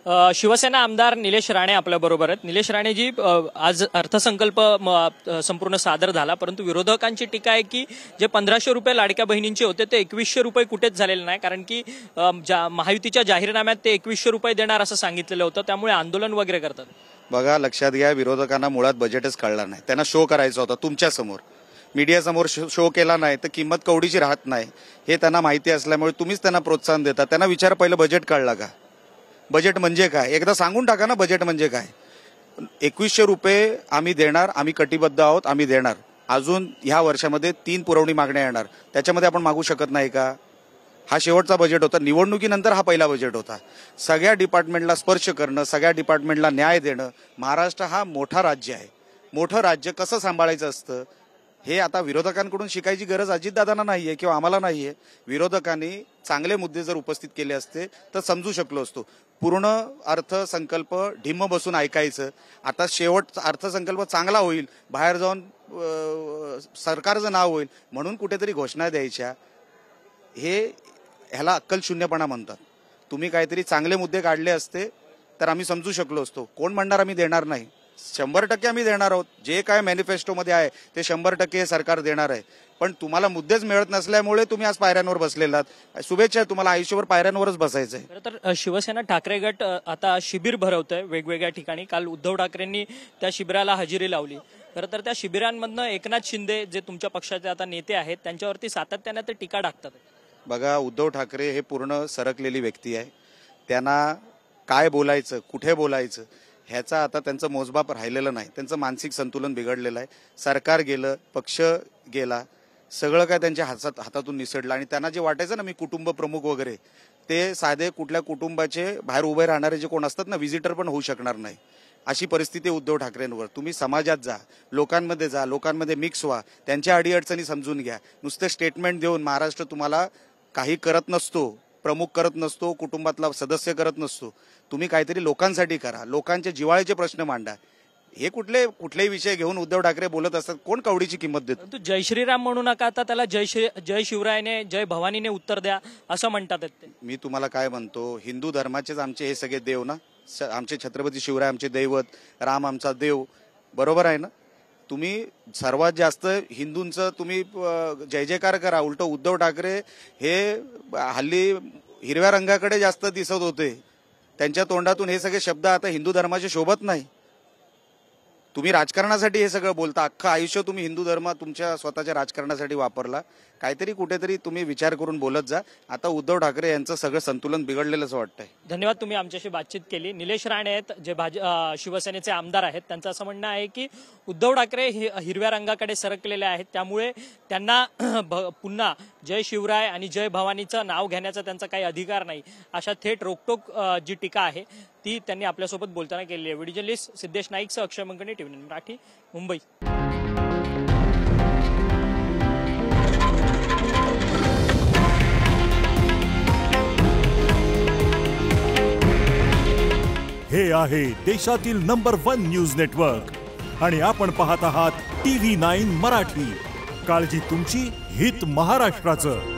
शिवसेना आमदार निलेश राणे आपल्याबरोबर आहेत। निलेश राणेजी, आज अर्थसंकल्प संपूर्ण सादर झाला, परंतु विरोधकांची टीका आहे की जे 1500 रुपये लाडक्या बहिणींचे होते ते 2100 रुपये कुठेच झालेले नाही, कारण की महायुतीच्या जाहीरनाम्यात ते 2100 रुपये देणार असं सांगितलेलं होतं, त्यामुळे आंदोलन वगैरे करतात। बघा, लक्षात घ्या, विरोधकांना मुळात बजेटच कळला नाही। त्यांना शो करायचा होता तुमच्या समोर, मीडिया समोर शो केला नाही तर किंमत कवडीची राहत नाही हे त्यांना माहिती असल्यामुळे तुम्हीच त्यांना प्रोत्साहन देता। त्यांना विचार, पहिलं बजेट कळला का? बजेट म्हणजे काय एकदा सांगून टाका ना, बजेट म्हणजे काय। 2100 रुपये आम्ही देणार, आम्ही कटिबद्ध आहोत, आम्ही देणार। अजून ह्या वर्षामध्ये 3 पुरवणी मागण्या येणार, त्याच्यामध्ये आपण मागू शकत नाही का? हा शेवटचा बजेट होता, निवडणुकीनंतर हा पहिला बजेट होता। सगळ्या डिपार्टमेंटला स्पर्श करणं, सगळ्या डिपार्टमेंटला न्याय देणं। महाराष्ट्र हा मोठा राज्य आहे, मोठं राज्य कसं सांभाळायचं असतं हे आता विरोधकांकडून शिकायची गरज अजितदादांना नाहीये किंवा आम्हाला नाहीये। विरोधकांनी चांगले मुद्दे जर उपस्थित केले असते तर समजू शकलो असतो। पूर्ण अर्थसंकल्प ढिम्म बसून ऐकायचं, आता शेवट अर्थसंकल्प चांगला होईल, बाहेर जाऊन सरकारचं नाव होईल म्हणून कुठेतरी घोषणा द्यायच्या, ह्याला अक्कल शून्यपणा म्हणतात। तुम्ही काहीतरी चांगले मुद्दे काढले असते तर आम्ही समजू शकलो असतो। कोण म्हणणार आम्ही देणार नाही? 100% आम्ही देणार आहोत। जे काय मॅनिफेस्टोमध्ये आहे ते 100% सरकार देणार आहे, पण तुम्हाला मुद्देच मिळत नसल्यामुळे तुम्ही आज पायऱ्यांवर बसलेलात। शुभेच्छा, तुम्हाला आयुष्यभर पायऱ्यांवरच बसायचंय। तर शिवसेना ठाकरे गट आता शिबिर भरवतोय वेगवेगळ्या ठिकाणी। काल उद्धव ठाकरेंनी त्या शिबिराला हजेरी लावली। खरं तर त्या शिबिरांमधनं एकनाथ शिंदे जे तुमच्या पक्षाचे आता नेते आहेत त्यांच्यावरती सातत्याने ते टीका टाकतात। बघा, उद्धव ठाकरे हे पूर्ण सरकलेली व्यक्ती आहे। त्यांना काय बोलायचं, कुठे बोलायचं ह्याचा आता त्यांचं मोजमाप राहिलेलं नाही। त्यांचं मानसिक संतुलन बिघडलेलं आहे। सरकार गेलं, पक्ष गेला, सगळं काय त्यांच्या हातातून निसटलं आणि त्यांना जे वाटायचं ना मी कुटुंब प्रमुख वगैरे, ते साधे कुठल्या कुटुंबाचे बाहेर उभे राहणारे जे कोण असतात ना, व्हिजिटर पण होऊ शकणार नाही, अशी परिस्थिती उद्धव ठाकरेंवर। तुम्ही समाजात जा, लोकांमध्ये जा, लोकांमध्ये मिक्स व्हा, त्यांच्या अडीअडचणी समजून घ्या। नुसते स्टेटमेंट देऊन महाराष्ट्र तुम्हाला काही करत नसतो, प्रमुख करत नसतो, कुटुंबातला सदस्य करत नसतो। तुम्ही काहीतरी लोकांसाठी करा, लोकांचे जिव्हाळ्याचे प्रश्न मांडा। हे कुठलेही विषय घेऊन उद्धव ठाकरे बोलत असतात, कोण कवडीची किंमत देतो? तू जय श्रीराम म्हणू नका, आता त्याला जय शिवरायने, जय भवानीने उत्तर द्या असं म्हणतात ते। मी तुम्हाला काय म्हणतो, हिंदू धर्माचेच आमचे हे सगळे देव ना, आमचे छत्रपती शिवराय आमचे दैवत, राम आमचा देव, बरोबर आहे ना? तुम्ही सर्वात जास्त हिंदूंचं तुम्ही जय जयकार करा। उलट उद्धव ठाकरे हे हल्ली हिरव्या रंगाकडे जास्त दिसत होते, त्यांच्या तोंडातून हे सगळे शब्द आता हिंदू धर्माचे शोभत नाही। तुम्ही राजकारणासाठी हे सगळं बोलता, अख्खं आयुष्य तुम्ही हिंदू धर्म तुमच्या स्वतःच्या राजकारणासाठी वापरला। काहीतरी कुठेतरी तुम्ही विचार करून बोलत जा। आता उद्धव ठाकरे यांचं सगळं संतुलन बिघडलेलंच वाटतंय। धन्यवाद, तुम्ही आमच्याशी बातचीत केली। निलेश राणे आहेत जे शिवसेनेचे आमदार आहेत, त्यांचं असं म्हणणं आहे की उद्धव ठाकरे हिरव्या रंगाकडे सरकलेले आहेत, त्यामुळे त्यांना पुन्हा जय शिवराय आणि जय भवानीचं नाव घेण्याचा त्यांचा काही अधिकार नाही, अशा थेट रोकटोक जी टीका आहे ती त्यांनी आपल्यासोबत बोलताना केली आहे। व्हिडिओ जर्नलिस्ट सिद्धेश नाईकसह अक्षय मंगणे, टीव्ही मराठी, मुंबई। हे आहे देशातील नंबर 1 न्यूज नेटवर्क आणि आपण पाहत आहात TV9 मराठी। काळजी तुमची, हित महाराष्ट्राचं।